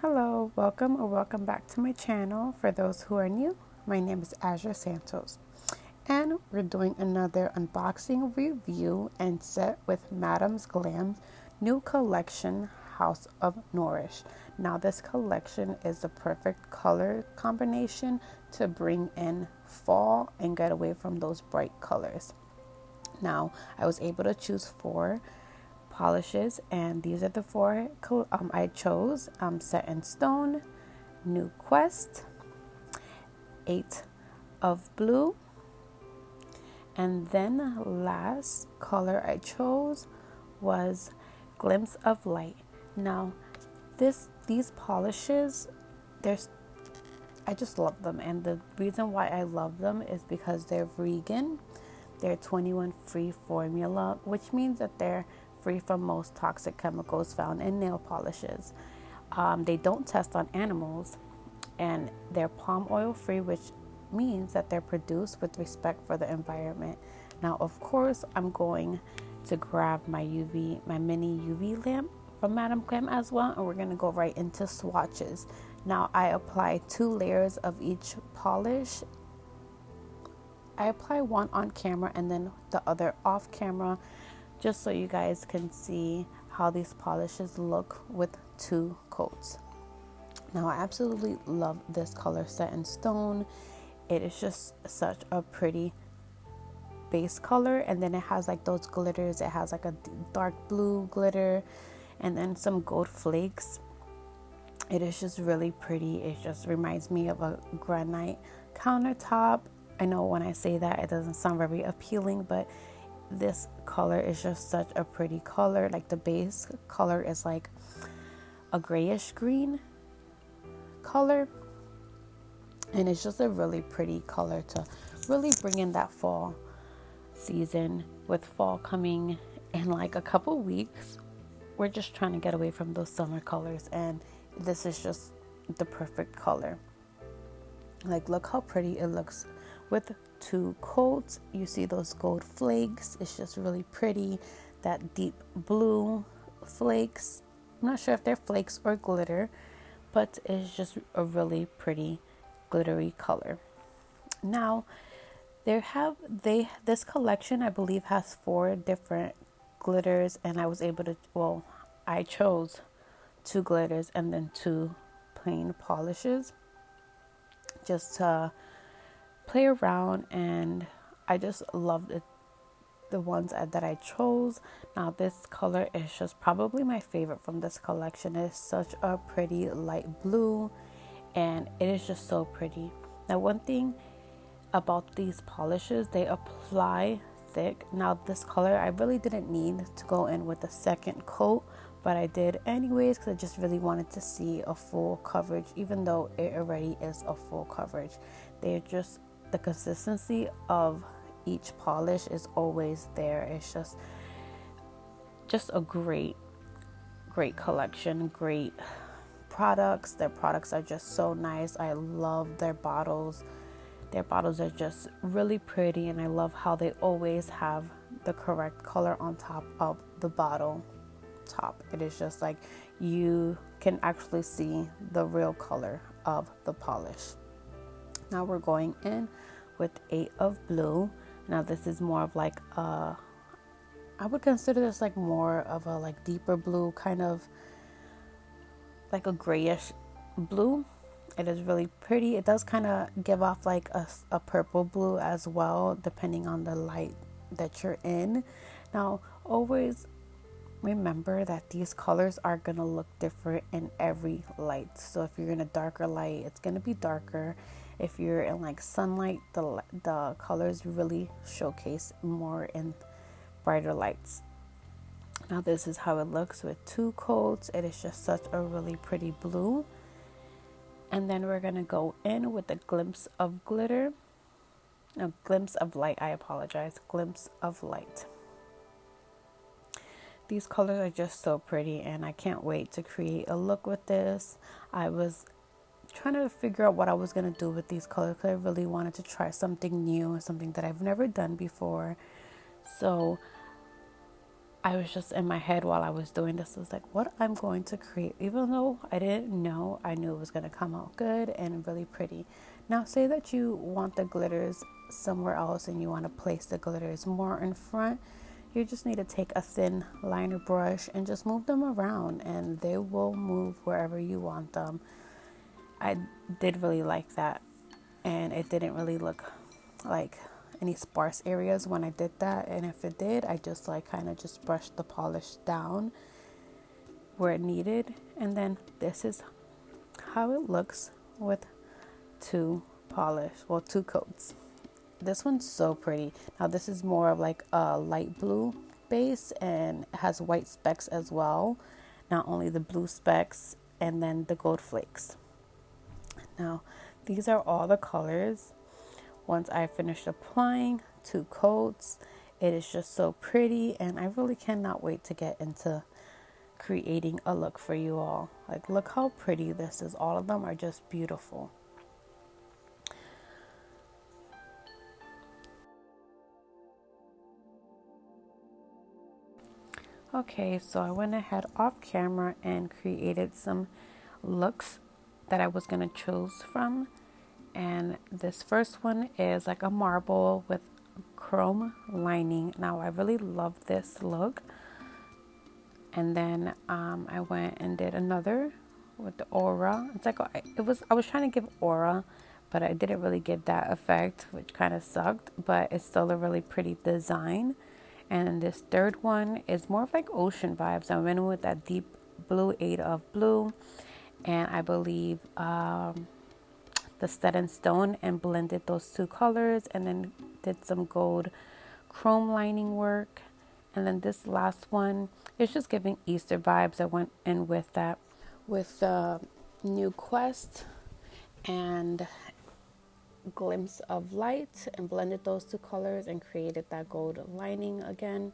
Hello, welcome or welcome back to my channel. For those who are new, my name is Azure Santos, and we're doing another unboxing review and set with Madam's Glam's new collection, House of Nourish. Now this collection is the perfect color combination to bring in fall and get away from those bright colors. Now I was able to choose four polishes, and these are the four I chose: Set in Stone, New Quest, 8 of Blue, and then last color I chose was Glimpse of Light. Now these polishes, there's I just love them, and the reason why I love them is because they're vegan. They're 21 free formula, which means that they're free from most toxic chemicals found in nail polishes. They don't test on animals, and they're palm oil free, which means that they're produced with respect for the environment. Now, of course, I'm going to grab my mini UV lamp from Madame Glam as well, and we're going to go right into swatches. Now, I apply 2 layers of each polish. I apply one on camera and then the other off camera, just so you guys can see how these polishes look with 2 coats. Now I absolutely love this color, Set in Stone. It is just such a pretty base color, and then it has like those glitters. It has like a dark blue glitter and then some gold flakes. It is just really pretty. It just reminds me of a granite countertop. I know when I say that it doesn't sound very appealing, but this color is just such a pretty color. Like the base color is like a grayish green color, and it's just a really pretty color to really bring in that fall season. With fall coming in like a couple weeks, we're just trying to get away from those summer colors, and this is just the perfect color. Like, look how pretty it looks with 2 coats. You see those gold flakes. It's just really pretty. That deep blue flakes, I'm not sure if they're flakes or glitter, but it's just a really pretty glittery color. Now this collection, I believe, has 4 different glitters, and I chose 2 glitters and then 2 plain polishes just to play around, and I just loved it, the ones that I chose. Now this color is just probably my favorite from this collection. It is such a pretty light blue, and it is just so pretty. Now one thing about these polishes, they apply thick. Now this color, I really didn't need to go in with a second coat, but I did anyways because I just really wanted to see a full coverage, even though it already is a full coverage. They're just, the consistency of each polish is always there. It's just a great collection, great products. Their products are just so nice. I love their bottles. Their bottles are just really pretty, and I love how they always have the correct color on top of the bottle top. It is just like you can actually see the real color of the polish. Now we're going in with 8 of Blue. Now this is more of like I would consider this like more of a like deeper blue, kind of like a grayish blue. It is really pretty. It does kind of give off like a purple blue as well, depending on the light that you're in. Now always remember that these colors are gonna look different in every light. So if you're in a darker light, it's gonna be darker. If you're in like sunlight, the colors really showcase more in brighter lights. Now this is how it looks with 2 coats. It is just such a really pretty blue. And then we're gonna go in with a glimpse of glitter. No, glimpse of light, I apologize. Glimpse of light. These colors are just so pretty, and I can't wait to create a look with this. I was trying to figure out what I was going to do with these colors because I really wanted to try something new, something that I've never done before. So I was just in my head while I was doing this. I was like, what I'm going to create, even though I didn't know, I knew it was going to come out good and really pretty. Now, say that you want the glitters somewhere else and you want to place the glitters more in front. You just need to take a thin liner brush and just move them around, and they will move wherever you want them. I did really like that, and it didn't really look like any sparse areas when I did that. And if it did, I just like kind of just brushed the polish down where it needed. And then this is how it looks with two coats. This one's so pretty. Now this is more of like a light blue base and has white specks as well. Not only the blue specks and then the gold flakes. Now these are all the colors. Once I finished applying 2 coats, it is just so pretty, and I really cannot wait to get into creating a look for you all. Like, look how pretty this is. All of them are just beautiful. Okay, so I went ahead off camera and created some looks that I was going to choose from. And this first one is like a marble with chrome lining. Now I really love this look. And then I went and did another with the aura. It's like I was trying to give aura, but I didn't really get that effect, which kind of sucked. But it's still a really pretty design. And this third one is more of like ocean vibes. I went in with that deep blue, 8 of blue, and I believe the set in stone, and blended those 2 colors, and then did some gold chrome lining work. And then this last one is just giving Easter vibes. I went in with that with New Quest and Glimpse of Light, and blended those 2 colors and created that gold lining again.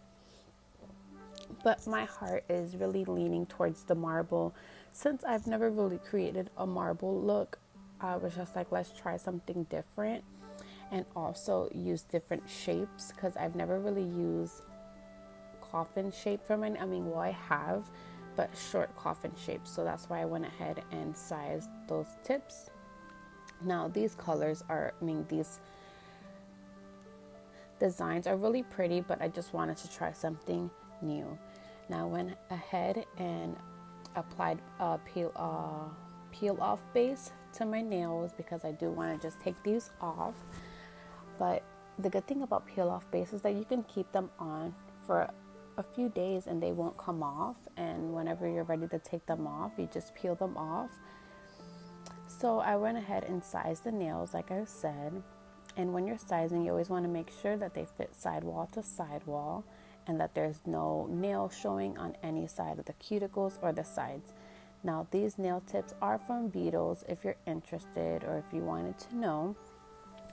But my heart is really leaning towards the marble. Since I've never really created a marble look, I was just like, let's try something different, and also use different shapes, because I've never really used coffin shape for mine. Well, I have, but short coffin shapes. So that's why I went ahead and sized those tips. Now these colors these designs are really pretty, but I just wanted to try something new. Now I went ahead and applied a peel off base to my nails, because I do want to just take these off. But the good thing about peel off base is that you can keep them on for a few days and they won't come off, and whenever you're ready to take them off, you just peel them off. So I went ahead and sized the nails like I said, and when you're sizing, you always want to make sure that they fit sidewall to sidewall, and that there's no nail showing on any side of the cuticles or the sides. Now these nail tips are from Beetles if you're interested, or if you wanted to know.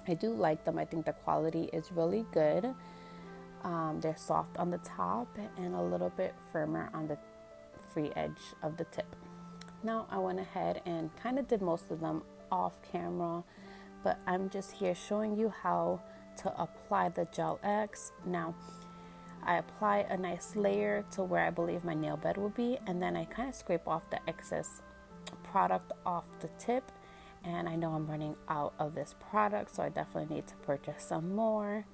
I do like them. I think the quality is really good. They're soft on the top and a little bit firmer on the free edge of the tip. Now I went ahead and kind of did most of them off camera, but I'm just here showing you how to apply the Gel X. Now I apply a nice layer to where I believe my nail bed will be, and then I kind of scrape off the excess product off the tip. And I know I'm running out of this product, so I definitely need to purchase some more.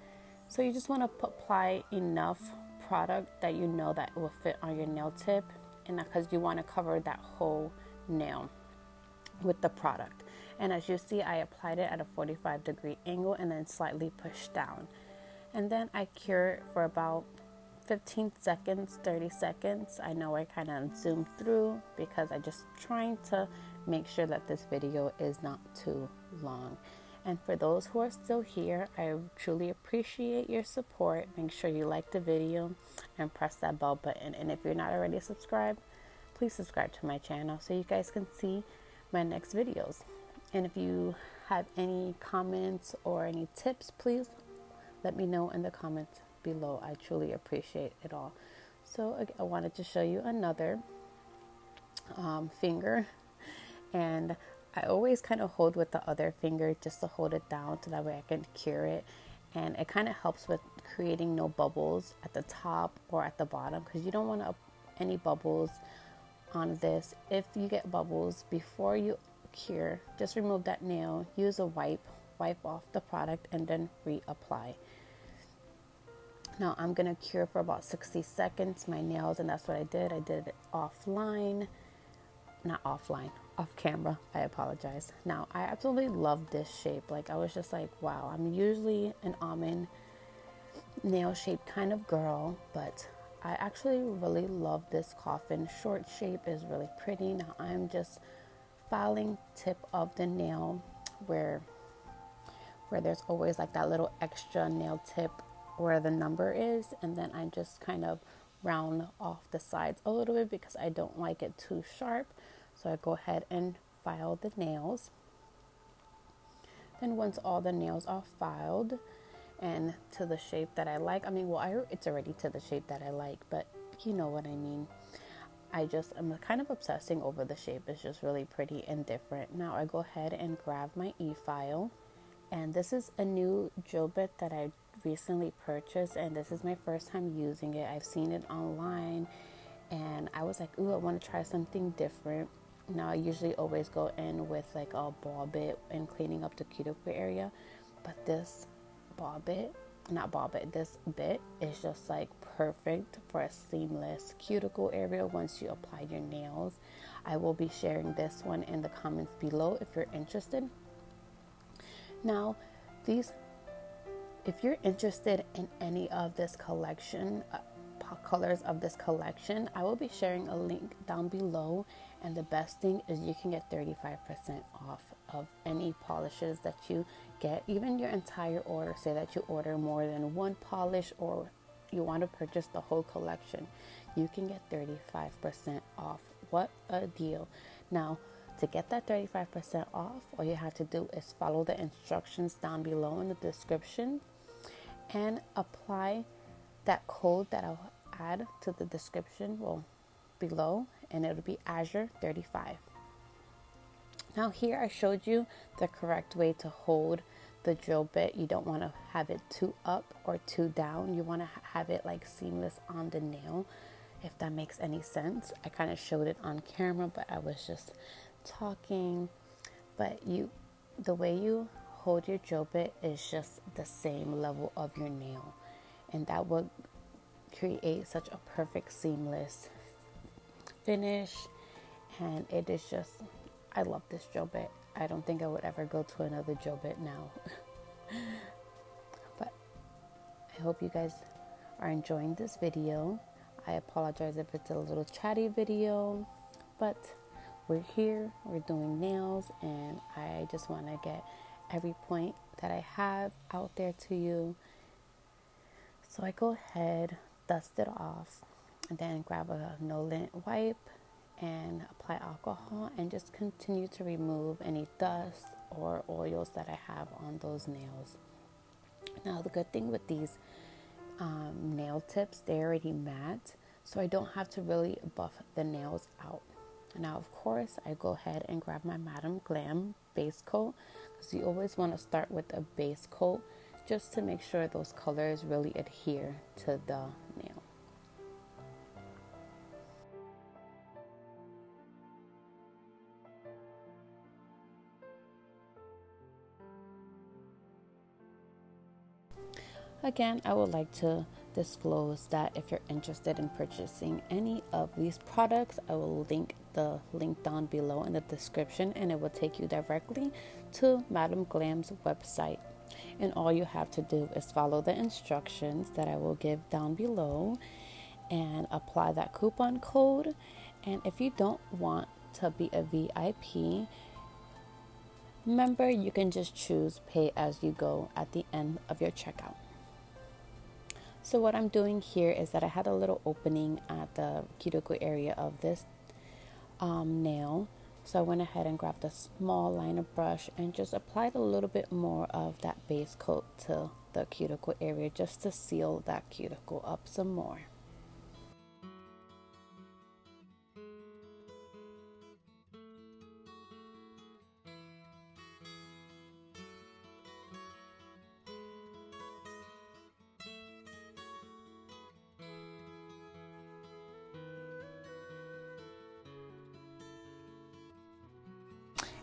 So you just want to apply enough product that you know that it will fit on your nail tip, and because you want to cover that whole nail with the product. And as you see, I applied it at a 45-degree angle and then slightly pushed down. And then I cure it for about 15 seconds, 30 seconds. I know I kind of zoomed through because I just trying to make sure that this video is not too long. And for those who are still here, I truly appreciate your support. Make sure you like the video and press that bell button. And if you're not already subscribed, please subscribe to my channel so you guys can see my next videos. And if you have any comments or any tips, please let me know in the comments below. I truly appreciate it all. So again, I wanted to show you another finger, and I always kind of hold with the other finger just to hold it down so that way I can cure it. and it kind of helps with creating no bubbles at the top or at the bottom, because you don't want any bubbles on this. If you get bubbles before you cure, just remove that nail, use a wipe off the product, and then reapply. Now I'm gonna cure for about 60 seconds my nails, and that's what I did. I did it offline, not offline, off camera. I apologize. Now I absolutely love this shape. Like, I was just like, wow, I'm usually an almond nail shape kind of girl, but I actually really love this coffin. Short shape is really pretty. Now I'm just filing tip of the nail where there's always like that little extra nail tip where the number is, and then I just kind of round off the sides a little bit because I don't like it too sharp. So I go ahead and file the nails. Then once all the nails are filed and to the shape that I like, it's already to the shape that I like, but you know what I mean. I'm kind of obsessing over the shape. It's just really pretty and different. Now I go ahead and grab my e-file, and this is a new drill bit that I recently purchased, and this is my first time using it. I've seen it online and I was like, ooh, I want to try something different. Now I usually always go in with like a ball bit and cleaning up the cuticle area, but this this bit is just like perfect for a seamless cuticle area once you apply your nails. I will be sharing this one in the comments below if you're interested. Now, if you're interested in any of this collection, colors of this collection, I will be sharing a link down below. And the best thing is you can get 35% off of any polishes that you get, even your entire order. Say that you order more than one polish or you want to purchase the whole collection, you can get 35% off. What a deal. Now, to get that 35% off, all you have to do is follow the instructions down below in the description and apply that code that I'll add to the description below, and it'll be Azure 35. Now here I showed you the correct way to hold the drill bit. You don't want to have it too up or too down. You want to have it like seamless on the nail, if that makes any sense. I kind of showed it on camera, but I was just talking. But the way you hold your drill bit is just the same level of your nail, and that would create such a perfect seamless finish. And it is just, I love this drill bit. I don't think I would ever go to another drill bit now. But I hope you guys are enjoying this video. I apologize if it's a little chatty video, but we're here, we're doing nails, and I just want to get every point that I have out there to you. So I go ahead, dust it off, and then grab a no lint wipe and apply alcohol and just continue to remove any dust or oils that I have on those nails. Now the good thing with these nail tips, they're already matte, so I don't have to really buff the nails out. Now of course I go ahead and grab my GLAM base coat, because you always want to start with a base coat just to make sure those colors really adhere to the nail. Again, I would like to disclose that if you're interested in purchasing any of these products, I will link the link down below in the description, and it will take you directly to Madam Glam's website. And all you have to do is follow the instructions that I will give down below and apply that coupon code. And if you don't want to be a VIP member, you can just choose pay as you go at the end of your checkout. So what I'm doing here is that I had a little opening at the cuticle area of this nail. So I went ahead and grabbed a small liner brush and just applied a little bit more of that base coat to the cuticle area, just to seal that cuticle up some more.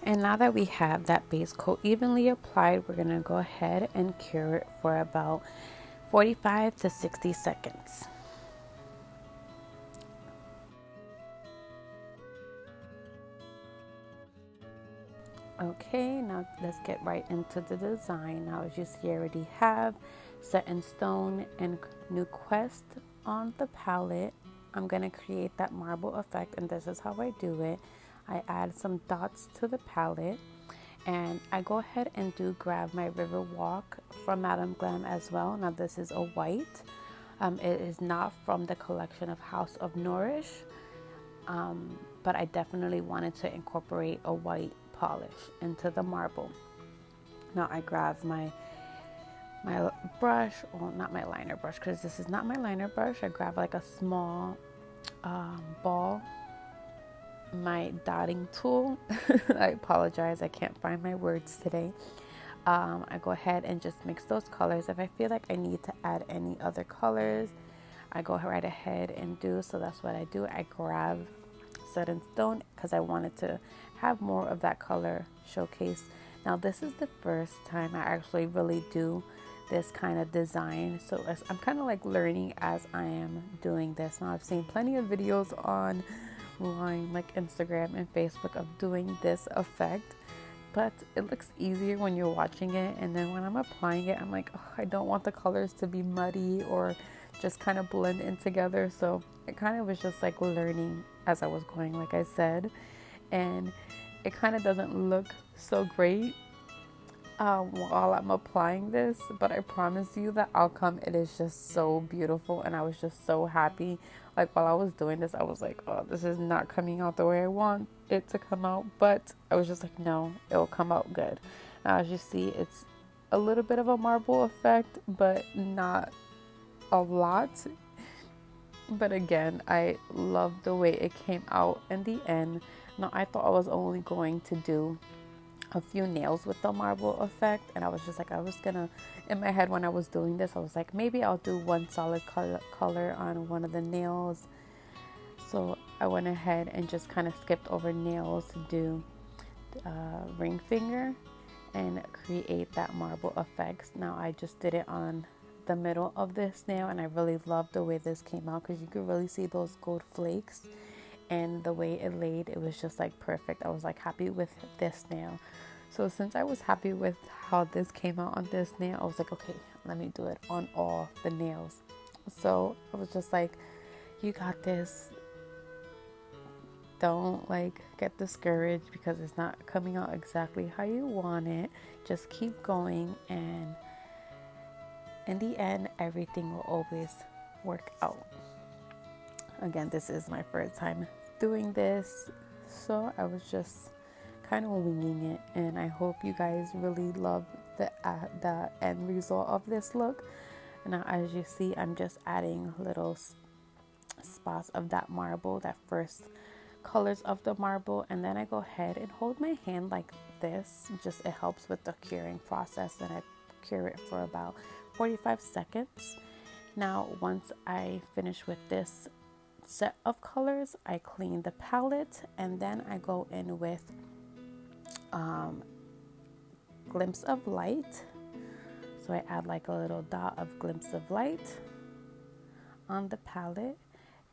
And now that we have that base coat evenly applied, we're going to go ahead and cure it for about 45 to 60 seconds. Okay, now let's get right into the design. Now, as you see, I already have Set in Stone and New Quest on the palette. I'm going to create that marble effect, and this is how I do it. I add some dots to the palette, and I go ahead and grab my River Walk from Madam Glam as well. Now, this is a white. It is not from the collection of House of Nourish, but I definitely wanted to incorporate a white polish into the marble. Now I grab my brush, well, not my liner brush, because this is not my liner brush. I grab like a small ball, my dotting tool. I apologize, I can't find my words today. I go ahead and just mix those colors. If I feel like I need to add any other colors, I go right ahead and do. So that's what I do. I grab Set in Stone because I wanted to have more of that color showcase. Now this is the first time I actually really do this kind of design, so I'm kind of like learning as I am doing this. Now I've seen plenty of videos online like Instagram and Facebook of doing this effect, but it looks easier when you're watching it, and then when I'm applying it, I'm like, oh, I don't want the colors to be muddy or just kind of blend in together. So it kind of was just like learning as I was going, like I said, and it kind of doesn't look so great while I'm applying this, but I promise you the outcome, it is just so beautiful, and I was just so happy. Like while I was doing this, I was like, oh, this is not coming out the way I want it to come out, but I was just like, no, it will come out good. Now as you see, it's a little bit of a marble effect, but not a lot. But again, I love the way it came out in the end. Now I thought I was only going to do a few nails with the marble effect, and I was just like, in my head when I was doing this, I was like, maybe I'll do one solid color on one of the nails. So I went ahead and just kind of skipped over nails to do ring finger and create that marble effects. Now I just did it on the middle of this nail, and I really love the way this came out because you could really see those gold flakes, and the way it laid, it was just like perfect. I was like happy with this nail. So since I was happy with how this came out on this nail, I was like, okay, let me do it on all the nails. So I was just like, you got this. Don't like get discouraged because it's not coming out exactly how you want it. Just keep going, and in the end, everything will always work out. Again, this is my first time doing this, so I was just kind of winging it, and I hope you guys really love the end result of this look. Now as you see, I'm just adding little spots of that marble, that first colors of the marble, and then I go ahead and hold my hand like this. Just it helps with the curing process, and I cure it for about 45 seconds. Now once I finish with this set of colors, I clean the palette, and then I go in with Glimpse of Light. So I add like a little dot of Glimpse of Light on the palette,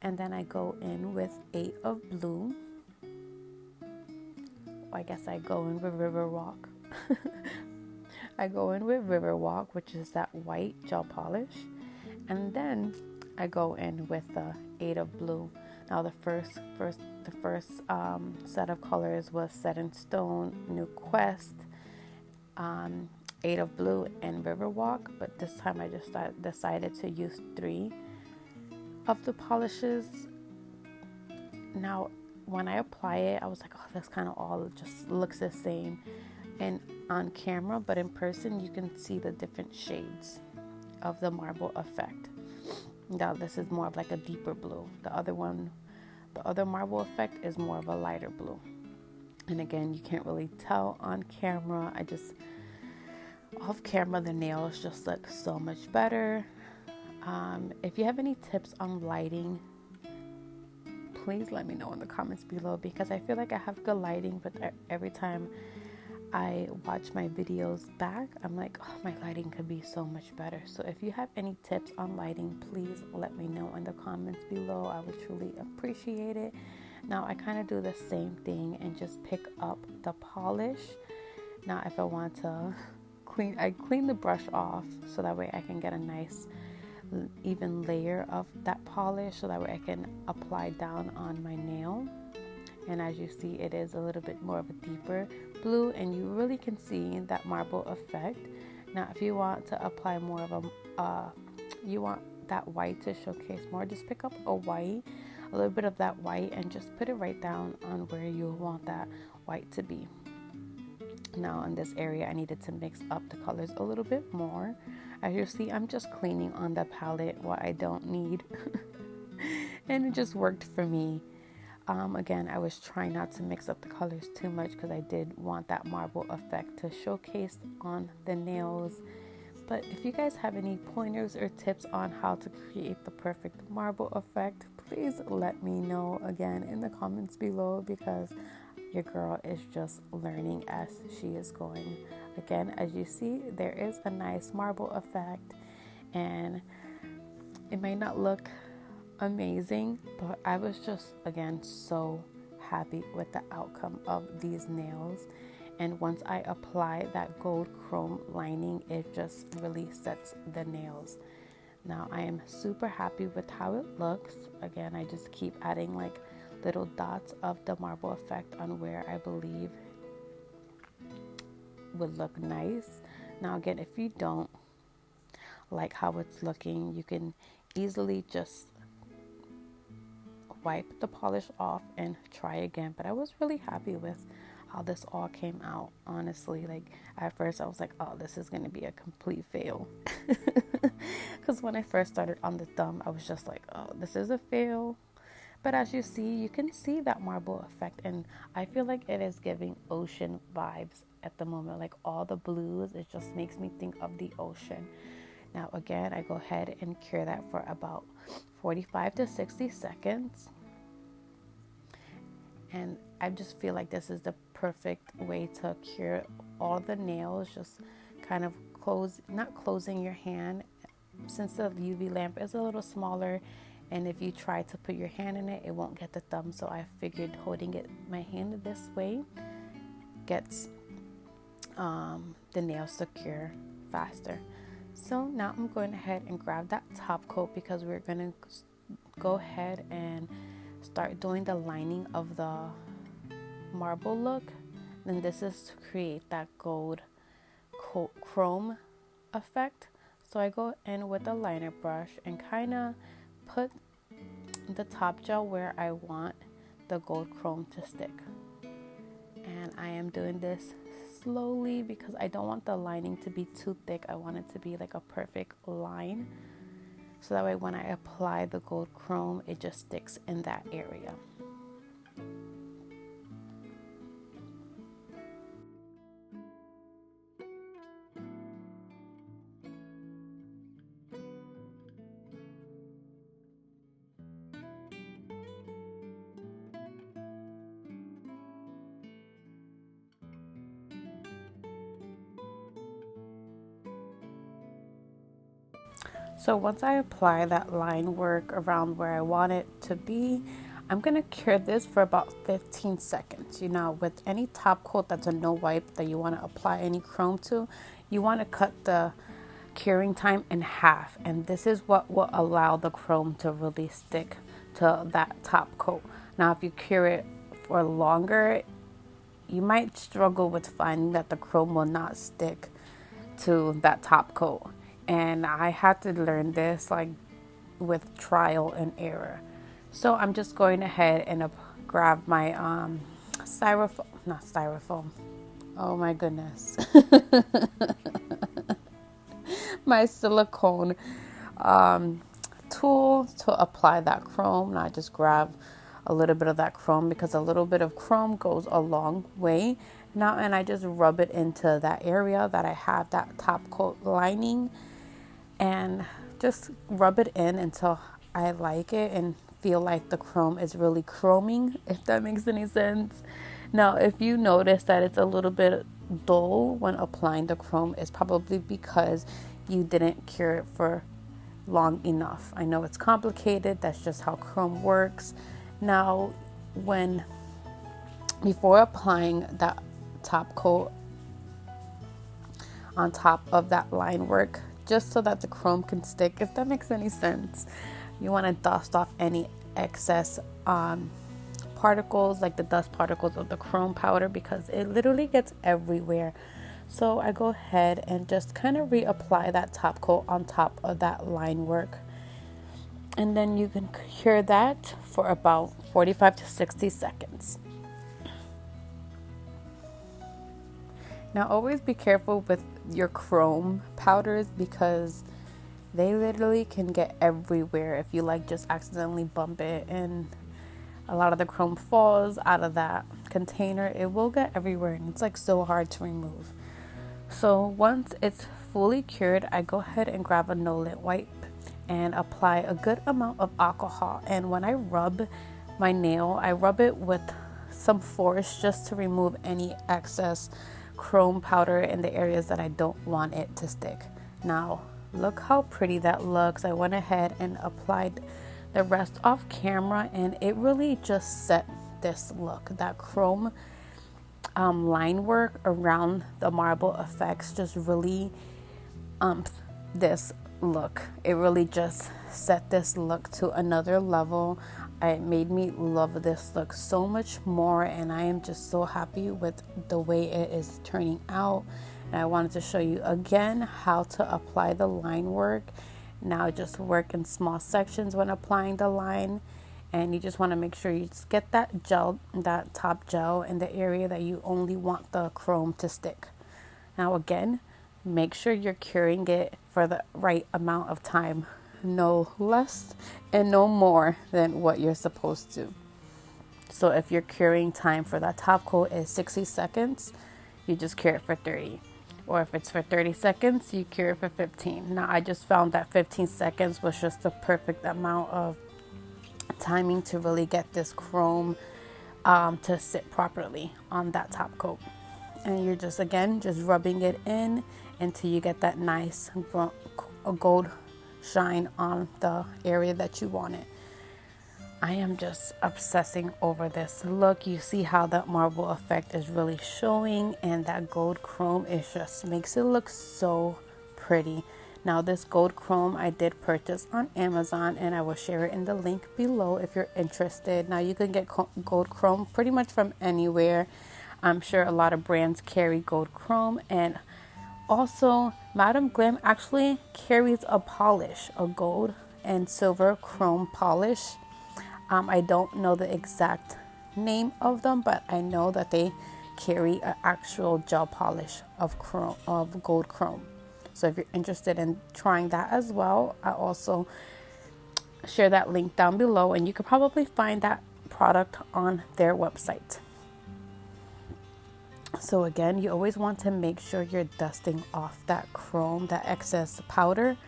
and then I go in with 8 of Blue. I guess I go in with River Walk. I go in with River Walk, which is that white gel polish, and then I go in with the 8 of Blue. Now the first set of colors was Set in Stone, New Quest, 8 of Blue, and River Walk, but this time I just decided to use 3 of the polishes. Now when I apply it, I was like, oh, this kind of all just looks the same and on camera, but in person you can see the different shades of the marble effect. Now this is more of like a deeper blue. The other marble effect is more of a lighter blue. And again, you can't really tell on camera. Off camera, the nails just look so much better. If you have any tips on lighting, please let me know in the comments below, because I feel like I have good lighting, but every time I watch my videos back, I'm like, oh, my lighting could be so much better. So if you have any tips on lighting, please let me know in the comments below. I would truly appreciate it. Now I kind of do the same thing and just pick up the polish. Now if I want to I clean the brush off so that way I can get a nice even layer of that polish, so that way I can apply down on my nail. And as you see, it is a little bit more of a deeper blue, and you really can see that marble effect. Now if you want to apply more of you want that white to showcase more, just pick up a little bit of that white, and just put it right down on where you want that white to be. Now in this area, I needed to mix up the colors a little bit more. As you see, I'm just cleaning on the palette what I don't need. And it just worked for me. Again, I was trying not to mix up the colors too much, because I did want that marble effect to showcase on the nails. But if you guys have any pointers or tips on how to create the perfect marble effect, please let me know again in the comments below, because your girl is just learning as she is going. Again, as you see, there is a nice marble effect, and it might not look amazing, but I was just, again, so happy with the outcome of these nails. And once I apply that gold chrome lining, it just really sets the nails. Now I am super happy with how it looks. Again, I just keep adding like little dots of the marble effect on where I believe would look nice. Now again, if you don't like how it's looking, you can easily just wipe the polish off and try again. But I was really happy with how this all came out, honestly. Like at first I was like, oh, this is going to be a complete fail. Because when I first started on the thumb, I was just like, oh, this is a fail. But as you see, you can see that marble effect, and I feel like it is giving ocean vibes at the moment. Like all the blues, it just makes me think of the ocean. Now again, I go ahead and cure that for about 45 to 60 seconds. And I just feel like this is the perfect way to cure all the nails. Just kind of not closing your hand, since the UV lamp is a little smaller, and if you try to put your hand in it, it won't get the thumb. So I figured holding my hand this way gets the nails secure faster. So now I'm going ahead and grab that top coat, because we're going to go ahead and start doing the lining of the marble look. Then this is to create that gold chrome effect. So I go in with a liner brush and kind of put the top gel where I want the gold chrome to stick. And I am doing this slowly because I don't want the lining to be too thick. I want it to be like a perfect line, so that way when I apply the gold chrome, it just sticks in that area. So once I apply that line work around where I want it to be, I'm going to cure this for about 15 seconds. You know, with any top coat that's a no wipe that you want to apply any chrome to, you want to cut the curing time in half. And this is what will allow the chrome to really stick to that top coat. Now, if you cure it for longer, you might struggle with finding that the chrome will not stick to that top coat. And I had to learn this like with trial and error. So I'm just going ahead and grab my not styrofoam. Oh my goodness. My silicone tool to apply that chrome. Now I just grab a little bit of that chrome, because a little bit of chrome goes a long way. Now, and I just rub it into that area that I have that top coat lining, and just rub it in until I like it. And feel like the chrome is really chroming, if that makes any sense. Now, if you notice that it's a little bit dull when applying the chrome, it's probably because you didn't cure it for long enough. I know it's complicated, that's just how chrome works. Now, before applying that top coat on top of that line work, just so that the chrome can stick, if that makes any sense, you want to dust off any excess particles, like the dust particles of the chrome powder, because it literally gets everywhere. So I go ahead and just kind of reapply that top coat on top of that line work, and then you can cure that for about 45 to 60 seconds. Now, always be careful with your chrome powders, because they literally can get everywhere if you like just accidentally bump it and a lot of the chrome falls out of that container. It will get everywhere and it's like so hard to remove. So once it's fully cured, I go ahead and grab a no-lint wipe and apply a good amount of alcohol. And when I rub my nail, I rub it with some force just to remove any excess chrome powder in the areas that I don't want it to stick. Now, look how pretty that looks. I went ahead and applied the rest off camera, and it really just set this look. That chrome line work around the marble effects just really this look. It really just set this look to another level. It made me love this look so much more, and I am just so happy with the way it is turning out. And I wanted to show you again how to apply the line work. Now just work in small sections when applying the line, and you just want to make sure you just get that gel, that top gel, in the area that you only want the chrome to stick. Now again, make sure you're curing it for the right amount of time, no less and no more than what you're supposed to. So if your curing time for that top coat is 60 seconds, you just cure it for 30. Or if it's for 30 seconds, you cure it for 15. Now I just found that 15 seconds was just the perfect amount of timing to really get this chrome to sit properly on that top coat. And you're just rubbing it in until you get that nice gold shine on the area that you want it. I am just obsessing over this look. You see how that marble effect is really showing, and that gold chrome just makes it look so pretty. Now this gold chrome I did purchase on Amazon, and I will share it in the link below if you're interested. Now you can get gold chrome pretty much from anywhere. I'm sure a lot of brands carry gold chrome, and also Madam Glam actually carries a polish, a gold and silver chrome polish. I don't know the exact name of them, but I know that they carry an actual gel polish of gold chrome. So if you're interested in trying that as well, I also share that link down below, and you could probably find that product on their website. So again, you always want to make sure you're dusting off that chrome, that excess powder,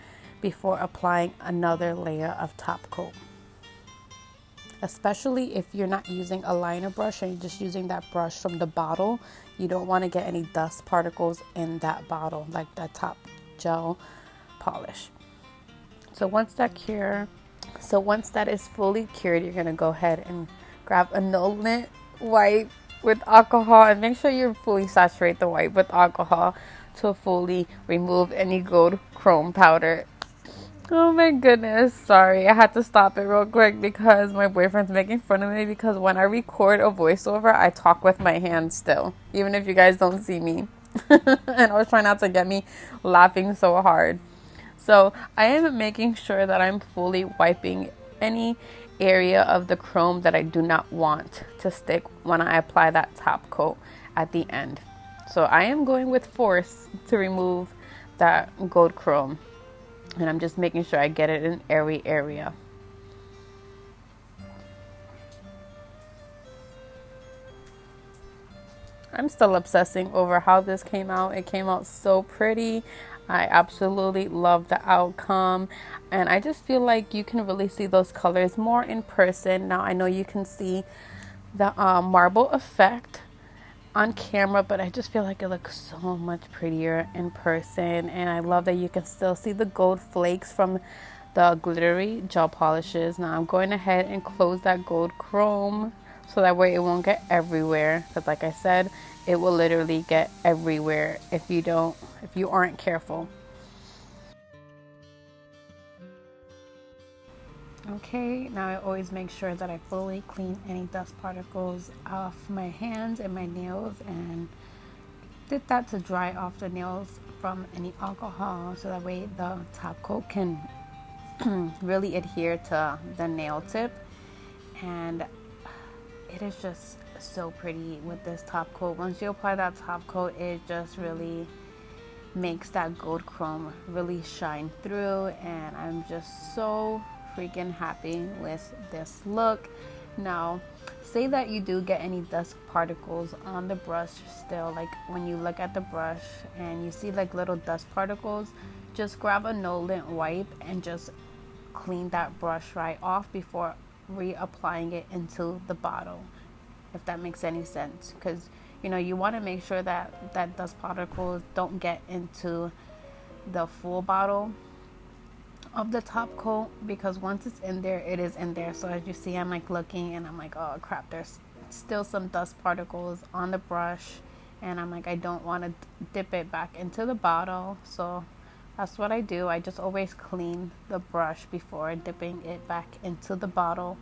before applying another layer of top coat. Especially if you're not using a liner brush and you're just using that brush from the bottle, you don't want to get any dust particles in that bottle, like that top gel polish. So once that is fully cured, you're going to go ahead and grab a no-lint wipe with alcohol, and make sure you fully saturate the wipe with alcohol to fully remove any gold chrome powder. Oh my goodness, sorry, I had to stop it real quick because my boyfriend's making fun of me, because when I record a voiceover, I talk with my hands still, even if you guys don't see me. And I was trying not to get me laughing so hard. So I am making sure that I'm fully wiping any area of the chrome that I do not want to stick when I apply that top coat at the end. So I am going with force to remove that gold chrome, and I'm just making sure I get it in every area. I'm still obsessing over how this came out. It came out so pretty. I absolutely love the outcome, and I just feel like you can really see those colors more in person. Now I know you can see the marble effect on camera, but I just feel like it looks so much prettier in person. And I love that you can still see the gold flakes from the glittery gel polishes. Now I'm going ahead and close that gold chrome so that way it won't get everywhere, because like I said, it will literally get everywhere if you aren't careful. Okay, now I always make sure that I fully clean any dust particles off my hands and my nails, and did that to dry off the nails from any alcohol so that way the top coat can really adhere to the nail tip. And it is just so pretty with this top coat. Once you apply that top coat, it just really makes that gold chrome really shine through, and I'm just so freaking happy with this look. Now, say that you do get any dust particles on the brush still, like when you look at the brush and you see like little dust particles, just grab a no lint wipe and just clean that brush right off before reapplying it into the bottle, if that makes any sense, because you want to make sure that dust particles don't get into the full bottle of the top coat, because once it's in there, it is in there. So as you see, I'm like looking and I'm like, oh crap, there's still some dust particles on the brush, and I'm like, I don't want to dip it back into the bottle. So that's what I do. I just always clean the brush before dipping it back into the bottle.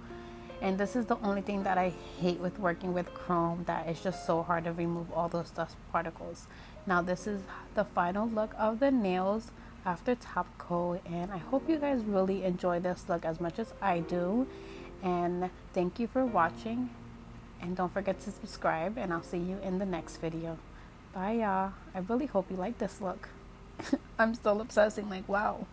And this is the only thing that I hate with working with chrome, that it's just so hard to remove all those dust particles. Now this is the final look of the nails after top coat, and I hope you guys really enjoy this look as much as I do. And thank you for watching, and don't forget to subscribe, and I'll see you in the next video. Bye y'all. I really hope you like this look. I'm still obsessing, like wow.